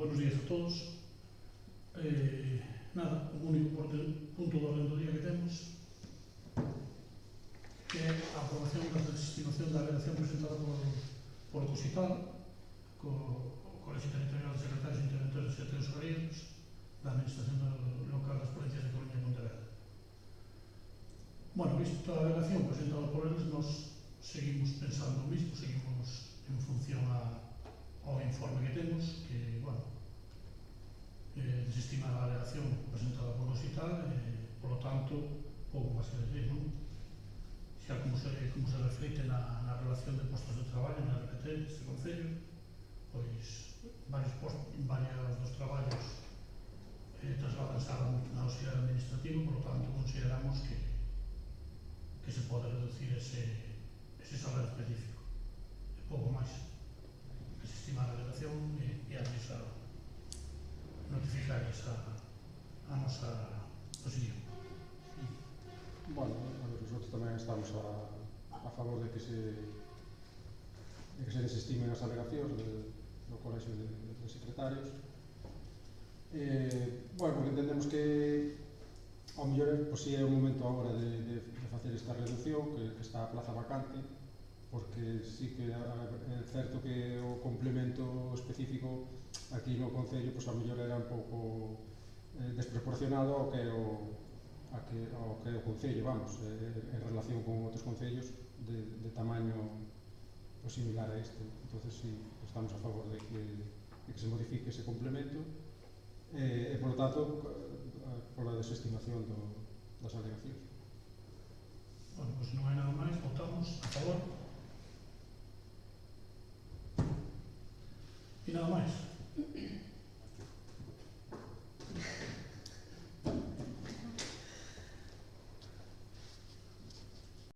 buenos días a todos. Nada, o único punto do orden do día que temos que é a aprobación da desestimación da alegación presentada por COSITAL, co Colexio Territorial de Secretarios e Interventores de Secretarios Agrarios da Administración Local das Provincias de Coruña e Pontevedra. Bueno, visto a alegación presentada por eles, nos seguimos pensando o mismo, seguimos en función ao informe que temos, que, bueno, desestimar a alegación presentada por COSITAL, por lo tanto, pouco máis que decir, non? Xa como se refleite na relación de postos de traballo, na RPT deste Concello, pois varios dos traballos trasladanse ao auxiliar administrativo, por lo tanto, consideramos que se pode reducir ese salario específico. E pouco máis. Desestimar a alegación e notificar a nosa posición. Bueno, nosotros tamén estamos a favor de que se desestimen as alegacións do Colexio de Secretarios. Bueno, porque entendemos que ao mellor si é o momento agora de facer esta reducción, que está a plaza vacante, porque sí que é certo que o complemento específico aquí no Concello ao mellor era un pouco desproporcionado ao que é o Concello, vamos, en relación con outros concellos de tamaño similar a este. Entonces, sí, estamos a favor de que se modifique ese complemento e, por lo tanto, pola desestimación das alegacións. Bueno, pois non hai nada máis, votamos a favor. E nada máis.